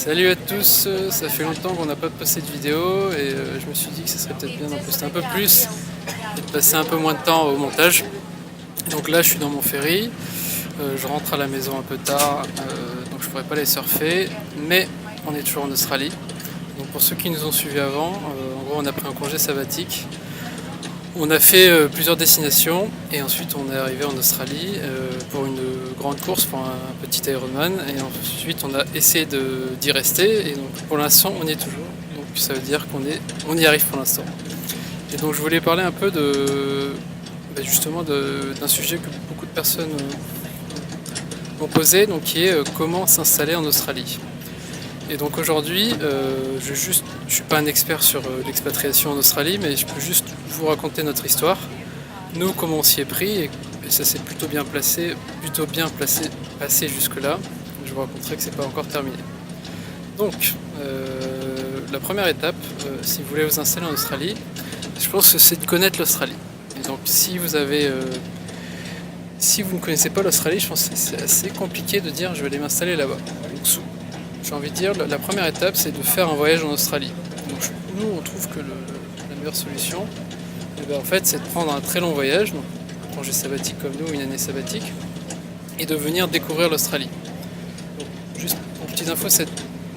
Salut à tous, ça fait longtemps qu'on n'a pas posté de vidéo et je me suis dit que ce serait peut-être bien d'en poster un peu plus et de passer un peu moins de temps au montage. Donc là je suis dans mon ferry, je rentre à la maison un peu tard, donc je pourrais pas aller surfer, mais on est toujours en Australie. Donc pour ceux qui nous ont suivis avant, en gros on a pris un congé sabbatique. On a fait plusieurs destinations et ensuite on est arrivé en Australie pour une grande course, pour un petit Ironman, et ensuite on a essayé d'y rester et donc pour l'instant on y est toujours, donc ça veut dire qu'on y arrive pour l'instant. Et donc je voulais parler un peu justement d'un sujet que beaucoup de personnes m'ont posé, donc qui est comment s'installer en Australie. Et donc aujourd'hui, je ne suis pas un expert sur l'expatriation en Australie, mais je peux juste vous raconter notre histoire. Nous, comment on s'y est pris, et ça s'est plutôt bien passé jusque-là. Je vous raconterai que c'est pas encore terminé. Donc, la première étape, si vous voulez vous installer en Australie, je pense que c'est de connaître l'Australie. Et donc, si vous ne connaissez pas l'Australie, je pense que c'est assez compliqué de dire je vais aller m'installer là-bas. Donc, j'ai envie de dire, la première étape, c'est de faire un voyage en Australie. Donc, nous, on trouve que la meilleure solution, en fait, c'est de prendre un très long voyage, donc un congé sabbatique comme nous, une année sabbatique, et de venir découvrir l'Australie. Donc, juste pour petite info,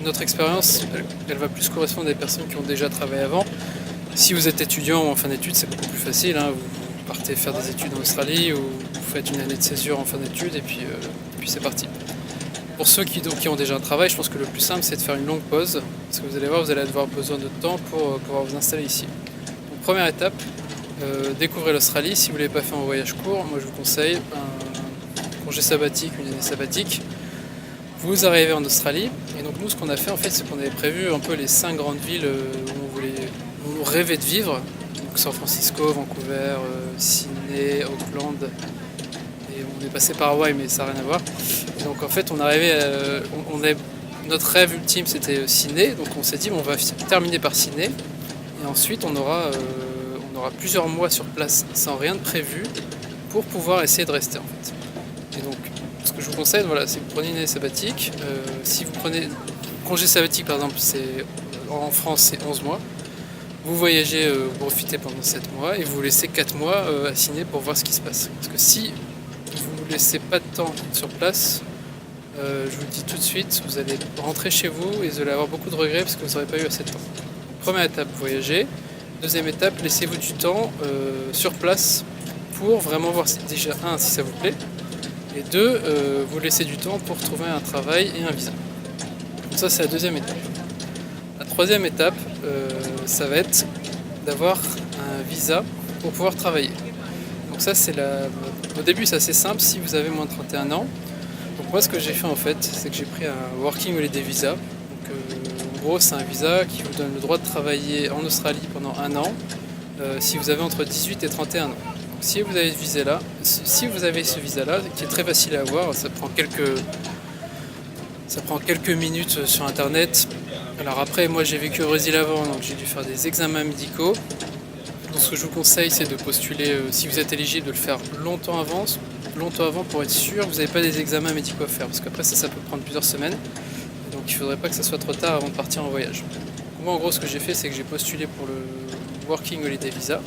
notre expérience, elle va plus correspondre à des personnes qui ont déjà travaillé avant. Si vous êtes étudiant ou en fin d'études, c'est beaucoup plus facile. Vous partez faire des études en Australie ou vous faites une année de césure en fin d'études et puis c'est parti. Pour ceux qui ont déjà un travail, je pense que le plus simple c'est de faire une longue pause, parce que vous allez voir, vous allez avoir besoin de temps pour pouvoir vous installer ici. Donc, première étape, découvrez l'Australie. Si vous ne l'avez pas fait en voyage court, moi je vous conseille un congé sabbatique, une année sabbatique. Vous arrivez en Australie, et donc nous ce qu'on a fait en fait, c'est qu'on avait prévu un peu les 5 grandes villes où on rêvait de vivre. Donc San Francisco, Vancouver, Sydney, Auckland. Et on est passé par Hawaï, mais ça n'a rien à voir. Et donc en fait, notre rêve ultime, c'était Sydney. Donc on s'est dit, on va terminer par Sydney. Et ensuite, on aura plusieurs mois sur place, sans rien de prévu, pour pouvoir essayer de rester en fait. Et donc, ce que je vous conseille, voilà, c'est que vous prenez une année sabbatique. Si vous prenez congé sabbatique, par exemple, en France, c'est 11 mois. Vous voyagez, vous profitez pendant 7 mois et vous laissez 4 mois à Sydney pour voir ce qui se passe. Parce que si vous ne laissez pas de temps sur place, je vous le dis tout de suite, vous allez rentrer chez vous et vous allez avoir beaucoup de regrets parce que vous n'aurez pas eu assez de temps. Première étape, voyager. Deuxième étape, laissez-vous du temps sur place pour vraiment voir déjà, si ça vous plaît, et deux, vous laissez du temps pour trouver un travail et un visa. Donc ça, c'est la deuxième étape. La troisième étape, ça va être d'avoir un visa pour pouvoir travailler. Donc ça, au début, c'est assez simple si vous avez moins de 31 ans. Donc moi, ce que j'ai fait en fait, c'est que j'ai pris un Working Holiday Visa. Donc en gros, c'est un visa qui vous donne le droit de travailler en Australie pendant 1 an si vous avez entre 18 et 31 ans. Donc si vous avez ce visa-là, qui est très facile à avoir, ça prend quelques minutes sur internet. Alors après, moi j'ai vécu au Brésil avant, donc j'ai dû faire des examens médicaux. Donc ce que je vous conseille, c'est de postuler, si vous êtes éligible, de le faire longtemps avant pour être sûr que vous n'avez pas des examens médicaux à faire, parce qu'après ça peut prendre plusieurs semaines. Donc il ne faudrait pas que ça soit trop tard avant de partir en voyage. Donc, moi en gros ce que j'ai fait, c'est que j'ai postulé pour le Working Holiday Visa.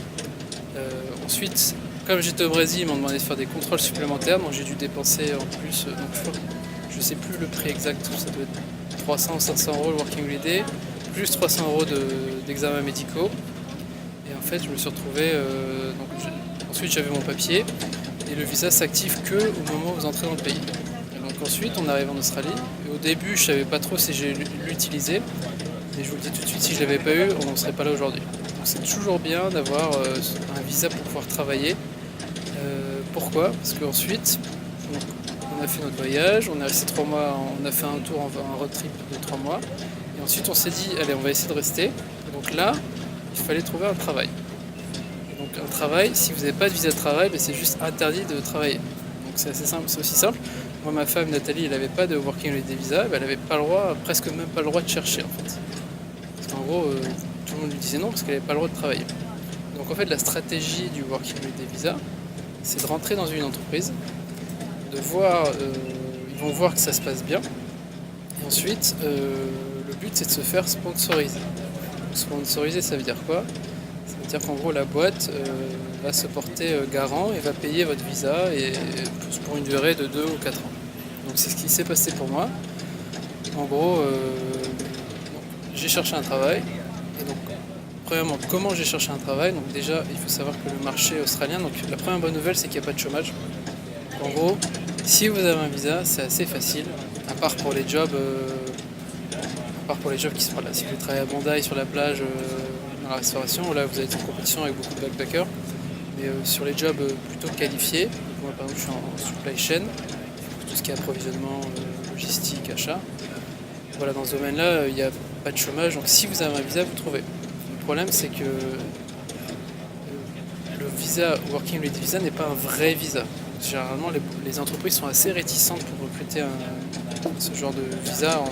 Ensuite, comme j'étais au Brésil, ils m'ont demandé de faire des contrôles supplémentaires, donc j'ai dû dépenser en plus, je ne sais plus le prix exact, ça doit être 300 ou 500 € le Working Holiday, plus 300 € d'examens médicaux. Et en fait, je me suis retrouvé. Ensuite, j'avais mon papier et le visa s'active que au moment où vous entrez dans le pays. Et donc ensuite, on arrive en Australie. Et au début, je savais pas trop si j'ai l'utilisé. Et je vous le dis tout de suite, si je l'avais pas eu, on ne serait pas là aujourd'hui. Donc c'est toujours bien d'avoir un visa pour pouvoir travailler. Pourquoi? Parce qu'ensuite, on a fait notre voyage, on est resté 3 mois, on a fait un road trip de 3 mois. Et ensuite, on s'est dit, allez, on va essayer de rester. Et donc là, il fallait trouver un travail. Et donc un travail, si vous n'avez pas de visa de travail, c'est juste interdit de travailler. Donc c'est assez simple, c'est aussi simple. Moi, ma femme Nathalie, elle n'avait pas de Working Holiday Visa, elle n'avait pas le droit, presque même pas le droit de chercher en fait. Parce qu'en gros, tout le monde lui disait non parce qu'elle n'avait pas le droit de travailler. Donc en fait, la stratégie du Working Holiday Visa, c'est de rentrer dans une entreprise, de voir, ils vont voir que ça se passe bien, Et ensuite, le but c'est de se faire sponsoriser. Sponsoriser, ça veut dire quoi? Ça veut dire qu'en gros la boîte va se porter garant et va payer votre visa et pour une durée de 2 ou 4 ans. Donc c'est ce qui s'est passé pour moi. En gros, j'ai cherché un travail. Et donc, premièrement, comment j'ai cherché un travail? Donc déjà, il faut savoir que le marché australien, donc la première bonne nouvelle, c'est qu'il n'y a pas de chômage. En gros, si vous avez un visa, c'est assez facile, à part pour les jobs, qui sont là. Si vous travaillez à Bondi sur la plage, dans la restauration, là vous êtes en compétition avec beaucoup de backpackers. Mais sur les jobs plutôt qualifiés, donc moi par exemple je suis en supply chain, tout ce qui est approvisionnement, logistique, achat. Voilà, dans ce domaine-là, il n'y a pas de chômage, donc si vous avez un visa, vous trouvez. Le problème, c'est que le visa, Working Holiday Visa, n'est pas un vrai visa. Généralement, les entreprises sont assez réticentes pour recruter ce genre de visa en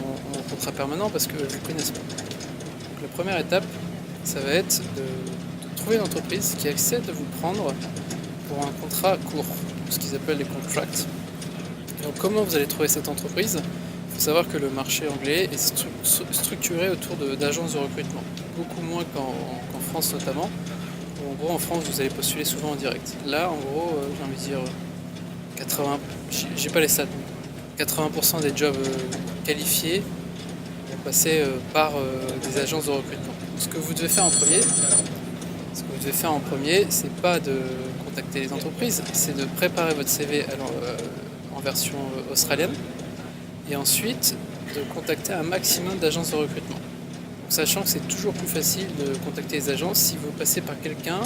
contrat permanent parce qu'elles ne le connaissent pas. Donc, la première étape, ça va être de trouver une entreprise qui accepte de vous prendre pour un contrat court, ce qu'ils appellent les contracts. Donc, comment vous allez trouver cette entreprise? Il faut savoir que le marché anglais est structuré autour d'agences de recrutement, beaucoup moins qu'en France notamment. En gros, en France, vous allez postuler souvent en direct. Là, en gros, j'ai envie de dire 80, j'ai pas les stats, 80% des jobs qualifiés vont passer par des agences de recrutement. Donc, ce que vous devez faire en premier, c'est pas de contacter les entreprises, c'est de préparer votre CV en version australienne et ensuite de contacter un maximum d'agences de recrutement. Sachant que c'est toujours plus facile de contacter les agences si vous passez par quelqu'un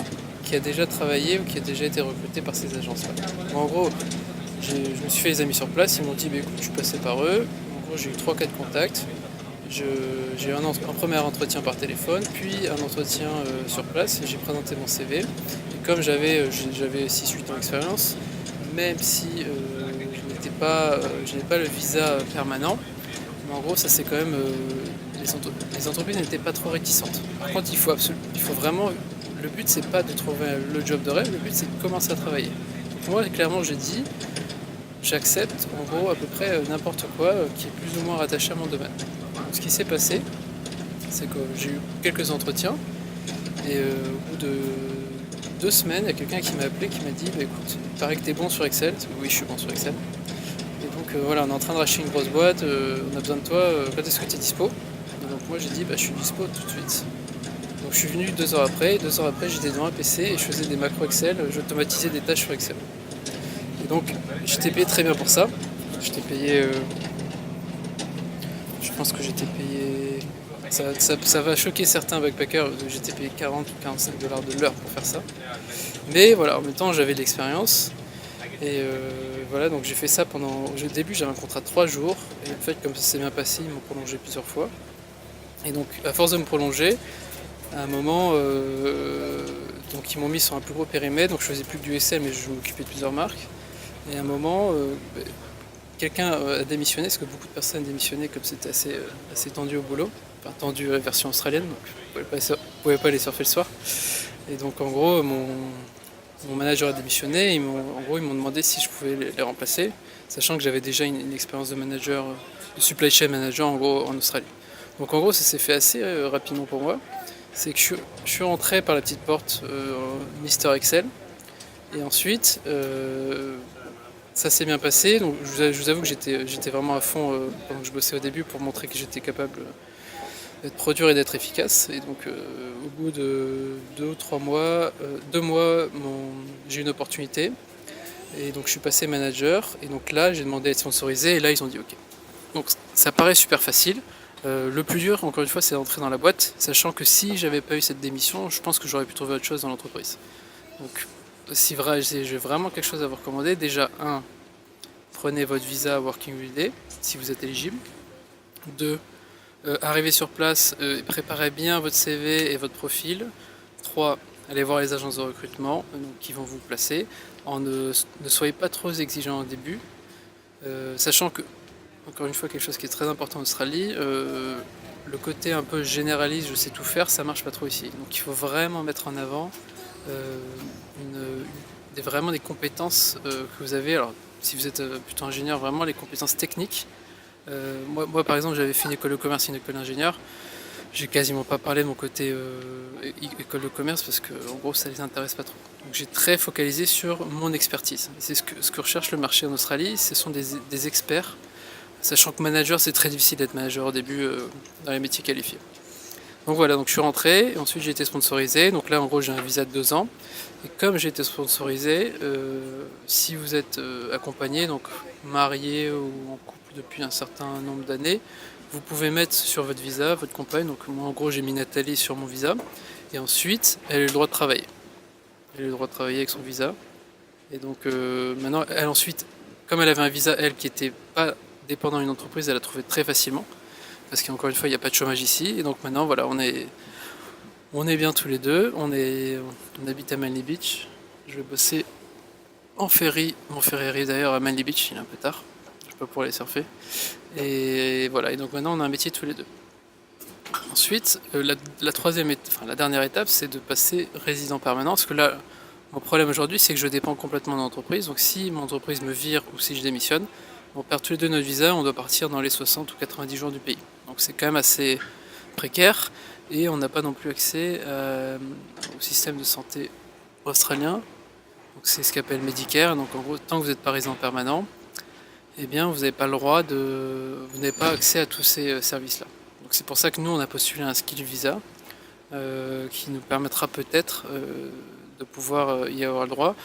qui a déjà travaillé ou qui a déjà été recruté par ces agences-là. En gros, je me suis fait les amis sur place, ils m'ont dit écoute, je suis passé par eux. En gros, j'ai eu 3-4 contacts. J'ai eu un premier entretien par téléphone, puis un entretien sur place, et j'ai présenté mon CV. Et comme j'avais 6-8 ans d'expérience, même si je n'ai pas le visa permanent, mais en gros, ça c'est quand même. Les entreprises n'étaient pas trop réticentes. Par contre, il faut vraiment. Le but, c'est pas de trouver le job de rêve, le but, c'est de commencer à travailler. Donc, moi, clairement, j'ai dit j'accepte en gros à peu près n'importe quoi qui est plus ou moins rattaché à mon domaine. Donc, ce qui s'est passé, c'est que j'ai eu quelques entretiens et au bout de 2 semaines, il y a quelqu'un qui m'a appelé qui m'a dit écoute, il paraît que tu es bon sur Excel. Oui, je suis bon sur Excel. Et donc voilà, on est en train de racheter une grosse boîte, on a besoin de toi, quand est-ce que tu es dispo? Et donc moi j'ai dit je suis dispo tout de suite. Donc je suis venu 2 heures après, 2 heures après j'étais devant un PC et je faisais des macros Excel, j'automatisais des tâches sur Excel. Et donc j'étais payé très bien pour ça. J'étais payé, je pense que j'étais payé, ça va choquer certains backpackers, j'étais payé 40 ou 45 $ de l'heure pour faire ça. Mais voilà, en même temps j'avais de l'expérience. Et voilà, donc j'ai fait ça au début j'avais un contrat de 3 jours, et en fait comme ça s'est bien passé, ils m'ont prolongé plusieurs fois. Et donc à force de me prolonger, à un moment, donc ils m'ont mis sur un plus gros périmètre, donc je faisais plus que du SL mais je m'occupais de plusieurs marques. Et à un moment, quelqu'un a démissionné, parce que beaucoup de personnes démissionnaient comme c'était assez tendu au boulot, enfin tendu version australienne, donc je pouvais pas aller surfer le soir. Et donc en gros mon manager a démissionné, ils m'ont demandé si je pouvais les remplacer, sachant que j'avais déjà une expérience de manager, de supply chain manager en gros en Australie. Donc en gros ça s'est fait assez rapidement pour moi. C'est que je suis rentré par la petite porte Mister Excel, et ensuite ça s'est bien passé. Donc je vous avoue que j'étais vraiment à fond pendant que je bossais au début pour montrer que j'étais capable d'être produire et d'être efficace. Et donc au bout de 2 ou 3 mois, 2 mois, j'ai eu une opportunité. Et donc je suis passé manager. Et donc là j'ai demandé à être sponsorisé. Et là ils ont dit ok. Donc ça paraît super facile. Le plus dur, encore une fois, c'est d'entrer dans la boîte, sachant que si j'avais pas eu cette démission, je pense que j'aurais pu trouver autre chose dans l'entreprise. Donc si j'ai vraiment quelque chose à vous recommander, déjà prenez votre visa Working Holiday si vous êtes éligible. 2, arrivez sur place, préparez bien votre CV et votre profil. 3, allez voir les agences de recrutement qui vont vous placer. Ne soyez pas trop exigeants au début, sachant que, encore une fois, quelque chose qui est très important en Australie, le côté un peu généraliste, je sais tout faire, ça marche pas trop ici. Donc il faut vraiment mettre en avant vraiment des compétences que vous avez. Alors si vous êtes plutôt ingénieur, vraiment les compétences techniques Moi par exemple j'avais fait une école de commerce, une école d'ingénieur. J'ai quasiment pas parlé de mon côté école de commerce parce que en gros ça les intéresse pas trop. Donc j'ai très focalisé sur mon expertise. C'est ce que recherche le marché en Australie, ce sont des experts. Sachant que manager c'est très difficile d'être manager au début dans les métiers qualifiés. Donc voilà, donc je suis rentré, et ensuite j'ai été sponsorisé. Donc là en gros j'ai un visa de 2 ans. Et comme j'ai été sponsorisé, si vous êtes accompagné, donc marié ou en couple depuis un certain nombre d'années, vous pouvez mettre sur votre visa votre compagne. Donc moi en gros j'ai mis Nathalie sur mon visa. Et ensuite elle a eu le droit de travailler. Elle a eu le droit de travailler avec son visa. Et donc maintenant elle ensuite, comme elle avait un visa elle qui n'était pas dépendant d'une entreprise, elle a trouvé très facilement. Parce qu'encore une fois il n'y a pas de chômage ici. Et donc maintenant voilà on est bien tous les deux. On habite à Manly Beach. Je vais bosser en ferry. Mon ferry arrive d'ailleurs à Manly Beach, il est un peu tard. Je peux pas pouvoir aller surfer. Et voilà, et donc maintenant on a un métier tous les deux. Ensuite, la dernière étape, c'est de passer résident permanent. Parce que là, mon problème aujourd'hui, c'est que je dépends complètement de l'entreprise. Donc si mon entreprise me vire ou si je démissionne, on perd tous les deux notre visa, on doit partir dans les 60 ou 90 jours du pays. Donc c'est quand même assez précaire et on n'a pas non plus accès au système de santé australien. Donc c'est ce qu'appelle Medicare. Donc en gros, tant que vous n'êtes pas résident permanent, eh bien vous n'avez pas le droit vous n'avez pas accès à tous ces services-là. Donc c'est pour ça que nous on a postulé un skill visa qui nous permettra peut-être de pouvoir y avoir le droit.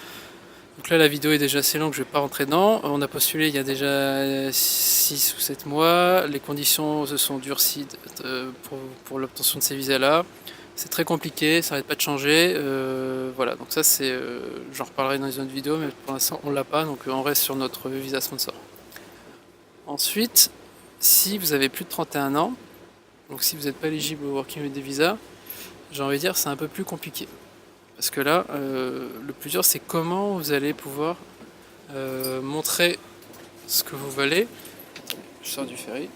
Donc là la vidéo est déjà assez longue, je ne vais pas rentrer dedans. On a postulé il y a déjà 6 ou 7 mois, les conditions se sont durcies pour l'obtention de ces visas là. C'est très compliqué, ça n'arrête pas de changer. Voilà, donc ça c'est. J'en reparlerai dans une autre vidéo, mais pour l'instant on l'a pas, donc on reste sur notre visa sponsor. Ensuite, si vous avez plus de 31 ans, donc si vous n'êtes pas éligible au Working Holiday Visa, j'ai envie de dire c'est un peu plus compliqué. Parce que là, le plus dur c'est comment vous allez pouvoir montrer ce que vous valez. Je sors du ferry.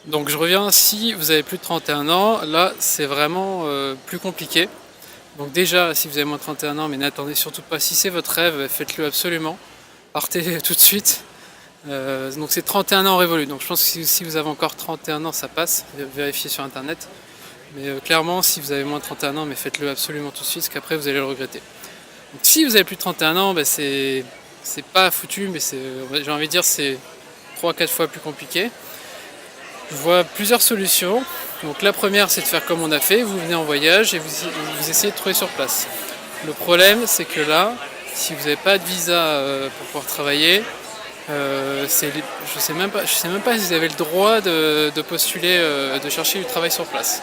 Donc je reviens, si vous avez plus de 31 ans, là c'est vraiment plus compliqué. Donc déjà, si vous avez moins de 31 ans, mais n'attendez surtout pas, si c'est votre rêve, faites-le absolument. Partez tout de suite. Donc c'est 31 ans révolu. Donc je pense que si vous avez encore 31 ans, ça passe. Vérifiez sur internet. Mais clairement, si vous avez moins de 31 ans, mais faites-le absolument tout de suite, parce qu'après vous allez le regretter. Donc si vous avez plus de 31 ans, c'est pas foutu, mais j'ai envie de dire c'est 3-4 fois plus compliqué. Je vois plusieurs solutions. Donc la première c'est de faire comme on a fait, vous venez en voyage et vous essayez de trouver sur place. Le problème c'est que là, si vous n'avez pas de visa pour pouvoir travailler, je sais même pas si vous avez le droit de postuler, de chercher du travail sur place.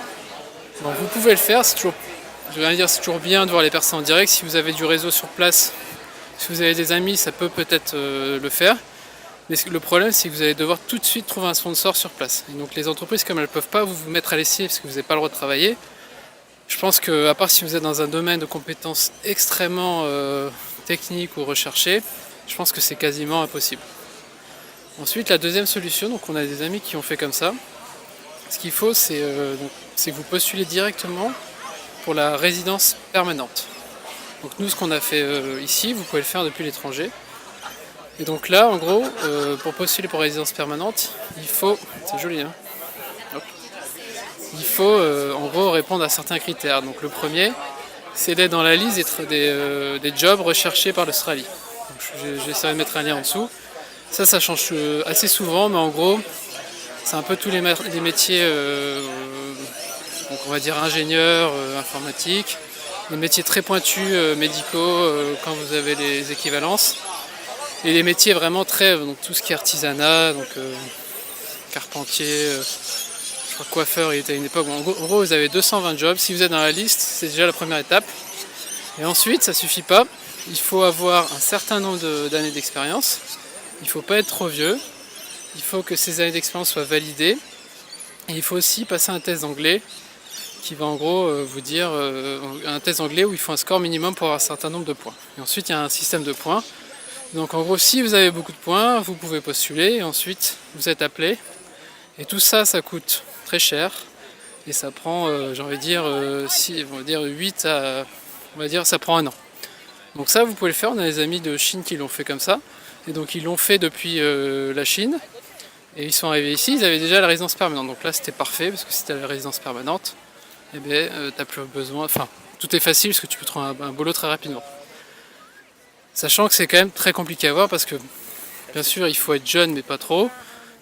Donc vous pouvez le faire, c'est toujours bien de voir les personnes en direct. Si vous avez du réseau sur place, si vous avez des amis, ça peut peut-être le faire. Mais le problème, c'est que vous allez devoir tout de suite trouver un sponsor sur place. Et donc les entreprises, comme elles ne peuvent pas vous mettre à l'essai parce que vous n'avez pas le droit de travailler, je pense que, à part si vous êtes dans un domaine de compétences extrêmement technique ou recherché, je pense que c'est quasiment impossible. Ensuite, la deuxième solution, donc on a des amis qui ont fait comme ça. Ce qu'il faut, c'est que vous postulez directement pour la résidence permanente. Donc nous, ce qu'on a fait ici, vous pouvez le faire depuis l'étranger. Et donc là, en gros, pour postuler pour résidence permanente, il faut, c'est joli, hein, hop. Il faut en gros répondre à certains critères. Donc le premier, c'est d'être dans la liste des jobs recherchés par l'Australie. J'essaierai de mettre un lien en dessous. Ça change assez souvent, mais en gros, c'est un peu tous les métiers, donc on va dire ingénieurs, informatiques, des métiers très pointus, médicaux, quand vous avez les équivalences. Et les métiers vraiment très, donc tout ce qui est artisanat, donc carpentier, je crois coiffeur, il était à une époque. En gros, vous avez 220 jobs. Si vous êtes dans la liste, c'est déjà la première étape. Et ensuite, ça suffit pas. Il faut avoir un certain nombre d'années d'expérience. Il ne faut pas être trop vieux. Il faut que ces années d'expérience soient validées. Et il faut aussi passer un test d'anglais qui va en gros vous dire un test d'anglais où il faut un score minimum pour avoir un certain nombre de points. Et ensuite, il y a un système de points. Donc en gros, si vous avez beaucoup de points, vous pouvez postuler et ensuite vous êtes appelé. Et tout ça, ça coûte très cher. Et ça prend, j'ai envie de dire, 8 à... On va dire, ça prend 1 an. Donc ça, vous pouvez le faire. On a des amis de Chine qui l'ont fait comme ça. Et donc ils l'ont fait depuis la Chine. Et ils sont arrivés ici, ils avaient déjà la résidence permanente. Donc là, c'était parfait, parce que si tu as la résidence permanente, eh bien, t'as plus besoin... Enfin, tout est facile, parce que tu peux trouver un boulot très rapidement. Sachant que c'est quand même très compliqué à voir, parce que, bien sûr, il faut être jeune, mais pas trop.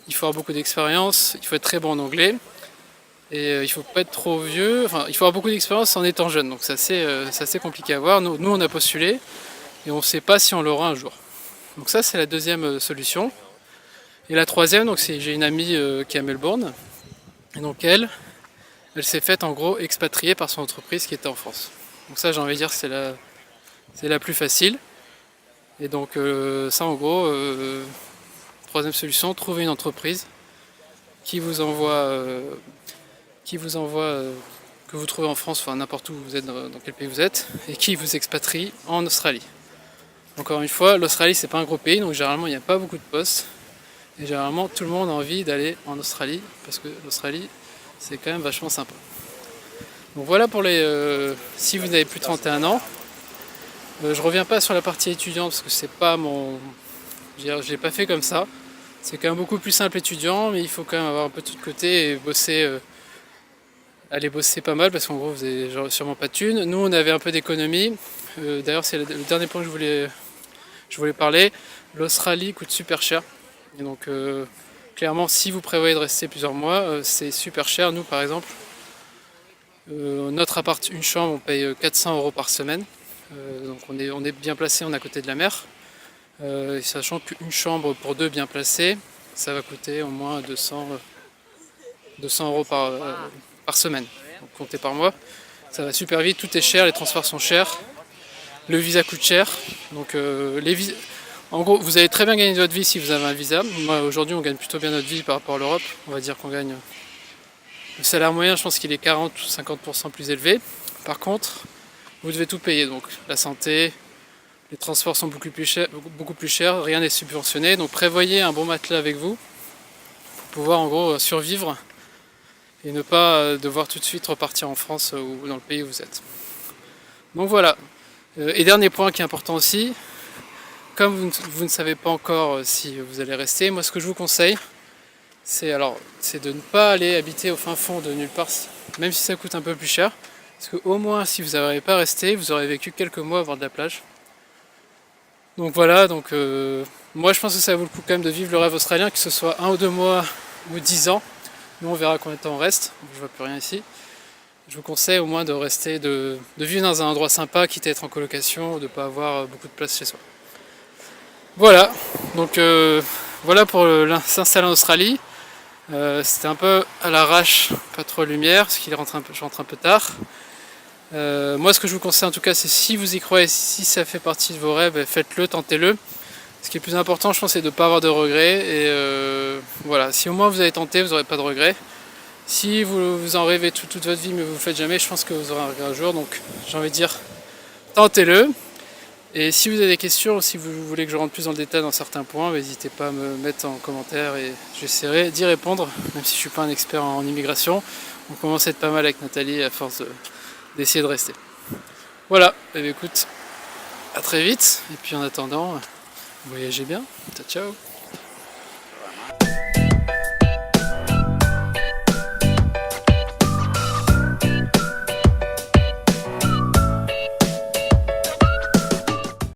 Il faut avoir beaucoup d'expérience, il faut être très bon en anglais. Et il faut pas être trop vieux, enfin, il faut avoir beaucoup d'expérience en étant jeune. Donc c'est assez compliqué à voir. Nous, on a postulé, et on ne sait pas si on l'aura un jour. Donc ça, c'est la deuxième solution. Et la troisième, donc j'ai une amie qui est à Melbourne. Et donc elle s'est faite en gros expatriée par son entreprise qui était en France. Donc ça, j'ai envie de dire, c'est la plus facile. Et donc ça, en gros, troisième solution, trouver une entreprise qui vous envoie, que vous trouvez en France, enfin n'importe où vous êtes, dans quel pays vous êtes, et qui vous expatrie en Australie. Encore une fois, l'Australie, c'est pas un gros pays, donc généralement il n'y a pas beaucoup de postes. Et généralement, tout le monde a envie d'aller en Australie, parce que l'Australie, c'est quand même vachement sympa. Donc voilà pour les... si vous n'avez plus de 31 ans, je reviens pas sur la partie étudiante, parce que c'est pas mon... Je l'ai pas fait comme ça. C'est quand même beaucoup plus simple étudiant, mais il faut quand même avoir un peu tout de côté et bosser... aller bosser pas mal, parce qu'en gros, vous n'avez sûrement pas de thunes. Nous, on avait un peu d'économie. D'ailleurs, c'est le dernier point que je voulais parler. L'Australie coûte super cher. Et donc clairement, si vous prévoyez de rester plusieurs mois, c'est super cher. Nous par exemple, notre appart, une chambre, on paye 400 € par semaine. Donc on est bien placé, on est à côté de la mer. Sachant qu'une chambre pour deux bien placée, ça va coûter au moins 200 € par semaine. Donc comptez par mois, ça va super vite, tout est cher, les transports sont chers, le visa coûte cher. Donc les visas... En gros, vous allez très bien gagner votre vie si vous avez un visa. Moi, aujourd'hui, on gagne plutôt bien notre vie par rapport à l'Europe. On va dire qu'on gagne... Le salaire moyen, je pense qu'il est 40 ou 50% plus élevé. Par contre, vous devez tout payer. Donc, la santé, les transports sont beaucoup plus chers. Rien n'est subventionné. Donc, prévoyez un bon matelas avec vous pour pouvoir, en gros, survivre et ne pas devoir tout de suite repartir en France ou dans le pays où vous êtes. Donc, voilà. Et dernier point qui est important aussi, comme vous ne savez pas encore si vous allez rester, moi ce que je vous conseille, c'est de ne pas aller habiter au fin fond de nulle part, même si ça coûte un peu plus cher, parce qu'au moins si vous n'arrivez pas à rester, vous aurez vécu quelques mois à voir de la plage. Donc voilà, moi je pense que ça vaut le coup quand même de vivre le rêve australien, que ce soit 1 ou 2 mois ou 10 ans. Nous on verra combien de temps on reste, je vois plus rien ici. Je vous conseille au moins de rester, de vivre dans un endroit sympa, quitte à être en colocation, ou de ne pas avoir beaucoup de place chez soi. Voilà, donc voilà pour s'installer en Australie. C'était un peu à l'arrache, pas trop de lumière, parce je rentre un peu tard. Moi ce que je vous conseille en tout cas, c'est si vous y croyez, si ça fait partie de vos rêves, faites-le, tentez-le. Ce qui est le plus important, je pense, c'est de ne pas avoir de regrets. Et voilà, si au moins vous avez tenté, vous n'aurez pas de regrets. Si vous en rêvez toute votre vie mais vous ne le faites jamais, je pense que vous aurez un regret un jour. Donc j'ai envie de dire, tentez-le. Et si vous avez des questions ou si vous voulez que je rentre plus dans le détail dans certains points, n'hésitez pas à me mettre en commentaire et j'essaierai d'y répondre, même si je ne suis pas un expert en immigration. On commence à être pas mal avec Nathalie à force d'essayer de rester. Voilà, et bien écoute, à très vite, et puis en attendant, voyagez bien, ciao ciao.